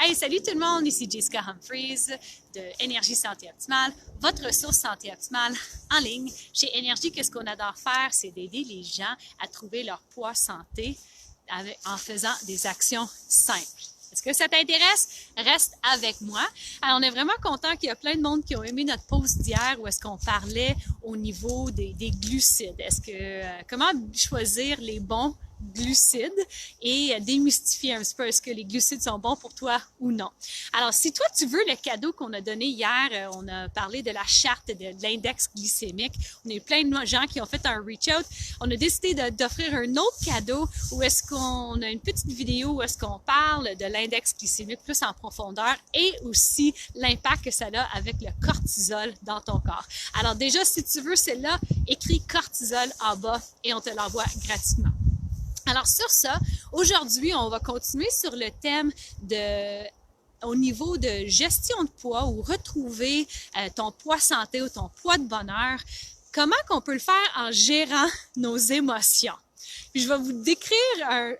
Hey, salut tout le monde, ici Jessica Humphries de Énergie Santé Optimale, votre ressource santé optimale en ligne. Chez Énergie, qu'est-ce qu'on adore faire? C'est d'aider les gens à trouver leur poids santé en faisant des actions simples. Est-ce que ça t'intéresse? Reste avec moi. Alors, on est vraiment content qu'il y a plein de monde qui ont aimé notre post d'hier où est-ce qu'on parlait au niveau des glucides. Comment choisir les bons glucides et démystifier un petit peu est-ce que les glucides sont bons pour toi ou non. Alors, si toi, tu veux le cadeau qu'on a donné hier, on a parlé de la charte de l'index glycémique. On a eu plein de gens qui ont fait un reach-out. On a décidé d'offrir un autre cadeau où est-ce qu'on a une petite vidéo où est-ce qu'on parle de l'index glycémique plus en profondeur et aussi l'impact que ça a avec le cortisol dans ton corps. Alors déjà, si tu veux celle-là, écris cortisol en bas et on te l'envoie gratuitement. Alors sur ça, aujourd'hui, on va continuer sur le thème au niveau de gestion de poids ou retrouver ton poids santé ou ton poids de bonheur. Comment qu'on peut le faire en gérant nos émotions? Puis je vais vous décrire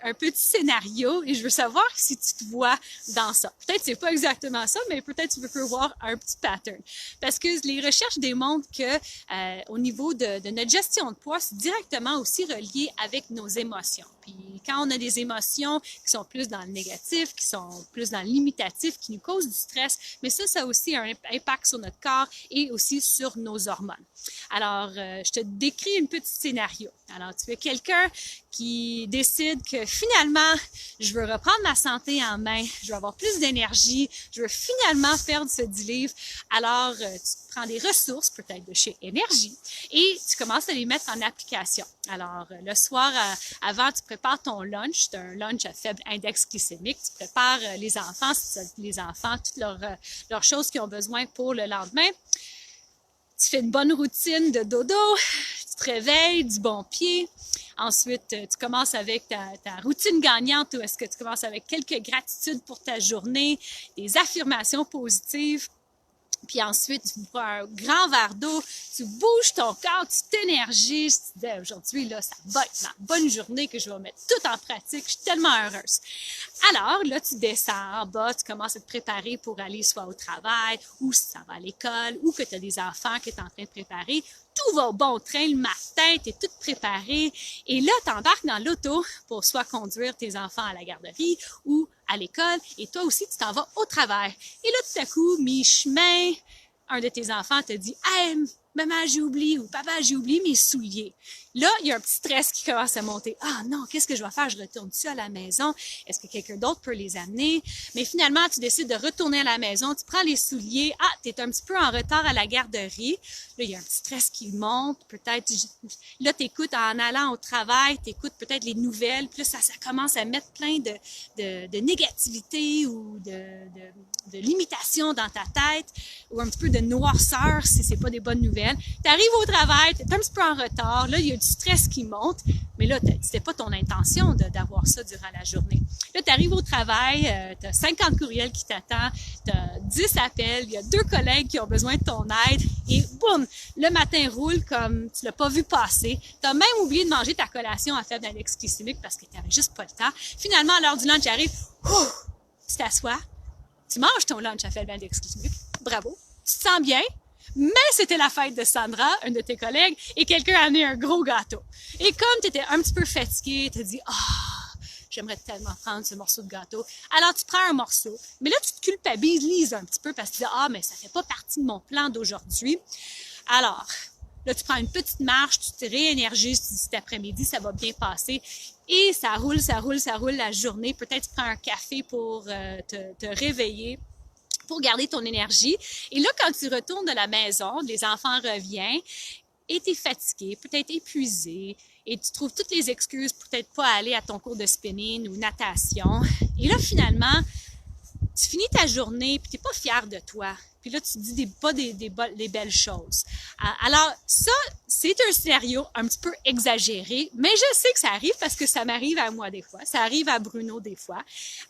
un petit scénario et je veux savoir si tu te vois dans ça. Peut-être c'est pas exactement ça, mais peut-être tu peux voir un petit pattern. Parce que les recherches démontrent que au niveau de notre gestion de poids, c'est directement aussi relié avec nos émotions. Puis quand on a des émotions qui sont plus dans le négatif, qui sont plus dans le limitatif, qui nous causent du stress, mais ça a aussi un impact sur notre corps et aussi sur nos hormones. Alors, je te décris un petit scénario. Alors, tu es quelqu'un qui décide que finalement, je veux reprendre ma santé en main, je veux avoir plus d'énergie, je veux finalement perdre ce 10 livres. Alors, tu prends des ressources, peut-être de chez Énergie, et tu commences à les mettre en application. Alors, le soir, avant, tu prépares ton lunch. C'est un lunch à faible index glycémique. Tu prépares les enfants, toutes leurs choses qu'ils ont besoin pour le lendemain. Tu fais une bonne routine de dodo, tu te réveilles du bon pied. Ensuite, tu commences avec ta routine gagnante ou est-ce que tu commences avec quelques gratitudes pour ta journée, des affirmations positives. Puis ensuite, tu prends un grand verre d'eau, tu bouges ton corps, tu t'énergises, tu te dis aujourd'hui, là, ça va être ma bonne journée que je vais mettre tout en pratique, je suis tellement heureuse. Alors, là, tu descends en bas, tu commences à te préparer pour aller soit au travail, ou si ça va à l'école, ou que tu as des enfants que tu es en train de préparer. Tout va au bon train le matin, tu es toute préparée. Et là, tu embarques dans l'auto pour soit conduire tes enfants à la garderie ou à l'école. Et toi aussi, tu t'en vas au travail. Et là, tout à coup, mi-chemin, un de tes enfants te dit « Hey, maman, j'ai oublié » ou « Papa, j'ai oublié mes souliers ». Là, il y a un petit stress qui commence à monter. « Ah non, qu'est-ce que je vais faire? Je retourne-tu à la maison? Est-ce que quelqu'un d'autre peut les amener? » Mais finalement, tu décides de retourner à la maison, tu prends les souliers. Ah, tu es un petit peu en retard à la garderie. Là, il y a un petit stress qui monte. Peut-être, là, tu écoutes en allant au travail, tu écoutes peut-être les nouvelles. Puis là, ça commence à mettre plein de négativité ou de limitation dans ta tête ou un petit peu de noirceur si c'est pas des bonnes nouvelles. Tu arrives au travail, tu es un petit peu en retard. Là, il y a du stress qui monte, mais là, c'était pas ton intention d'avoir ça durant la journée. Là, tu arrives au travail, tu as 50 courriels qui t'attendent, tu as 10 appels, il y a 2 collègues qui ont besoin de ton aide et boum, le matin roule comme tu l'as pas vu passer. Tu as même oublié de manger ta collation à faible index glycémique parce que tu n'avais juste pas le temps. Finalement, à l'heure du lunch arrive, tu t'assois, tu manges ton lunch à faible index glycémique, bravo, tu te sens bien. Mais c'était la fête de Sandra, une de tes collègues, et quelqu'un a amené un gros gâteau. Et comme tu étais un petit peu fatigué, tu te dis « Ah, j'aimerais tellement prendre ce morceau de gâteau. » Alors, tu prends un morceau, mais là, tu te culpabilises un petit peu parce que tu dis « Ah, mais ça fait pas partie de mon plan d'aujourd'hui. » Alors, là, tu prends une petite marche, tu te réénergises, tu te dis cet après-midi, ça va bien passer. Et ça roule la journée. Peut-être tu prends un café pour te réveiller, pour garder ton énergie. Et là, quand tu retournes de la maison, les enfants reviennent et tu es fatigué, peut-être épuisé, et tu trouves toutes les excuses pour peut-être pas aller à ton cours de spinning ou natation. Et là, finalement, tu finis ta journée puis tu n'es pas fier de toi. Puis là, tu dis des belles choses. Alors, ça, c'est un scénario un petit peu exagéré, mais je sais que ça arrive parce que ça m'arrive à moi des fois. Ça arrive à Bruno des fois.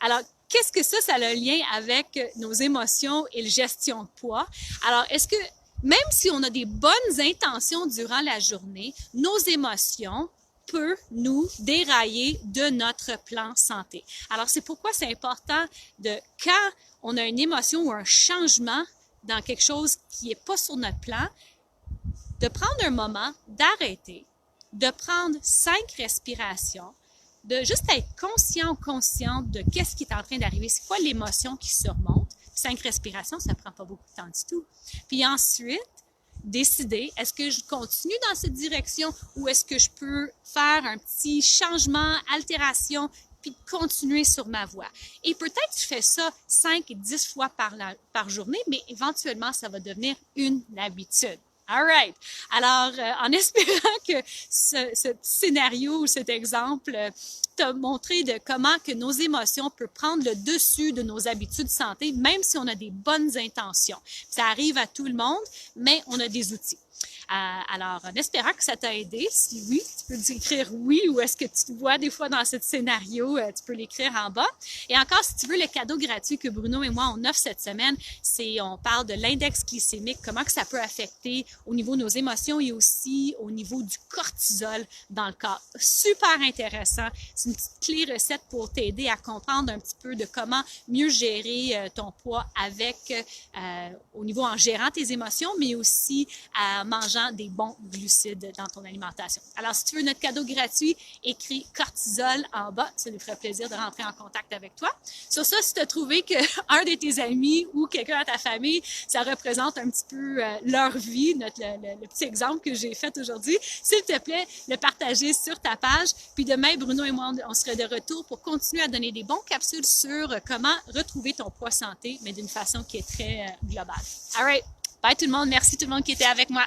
Alors, qu'est-ce que ça a le lien avec nos émotions et la gestion de poids? Alors, est-ce que même si on a des bonnes intentions durant la journée, nos émotions peut nous dérailler de notre plan santé. Alors, c'est pourquoi c'est important quand on a une émotion ou un changement dans quelque chose qui n'est pas sur notre plan, de prendre un moment, d'arrêter, de prendre 5 respirations, de juste être conscient ou consciente de qu'est-ce qui est en train d'arriver, c'est quoi l'émotion qui surmonte. 5 respirations, ça ne prend pas beaucoup de temps du tout. Puis ensuite, décider, est-ce que je continue dans cette direction ou est-ce que je peux faire un petit changement, altération, puis continuer sur ma voie. Et peut-être je fais ça 5 et 10 fois par journée, mais éventuellement, ça va devenir une habitude. All right. Alors, en espérant que ce scénario ou cet exemple t'a montré de comment que nos émotions peuvent prendre le dessus de nos habitudes de santé, même si on a des bonnes intentions. Ça arrive à tout le monde, mais on a des outils. Alors, en espérant que ça t'a aidé, si oui, tu peux écrire oui ou est-ce que tu te vois des fois dans ce scénario, tu peux l'écrire en bas. Et encore, si tu veux, le cadeau gratuit que Bruno et moi, on offre cette semaine, on parle de l'index glycémique, comment que ça peut affecter au niveau de nos émotions et aussi au niveau du cortisol dans le corps. Super intéressant. C'est une petite clé recette pour t'aider à comprendre un petit peu de comment mieux gérer ton poids au niveau en gérant tes émotions, mais aussi en mangeant des bons glucides dans ton alimentation. Alors, si tu veux notre cadeau gratuit, écris cortisol en bas. Ça nous ferait plaisir de rentrer en contact avec toi. Sur ça, si tu as trouvé qu'un de tes amis ou quelqu'un dans ta famille, ça représente un petit peu leur vie, le petit exemple que j'ai fait aujourd'hui, s'il te plaît, le partager sur ta page. Puis demain, Bruno et moi, on serait de retour pour continuer à donner des bons capsules sur comment retrouver ton poids santé, mais d'une façon qui est très globale. All right. Bye tout le monde. Merci tout le monde qui était avec moi.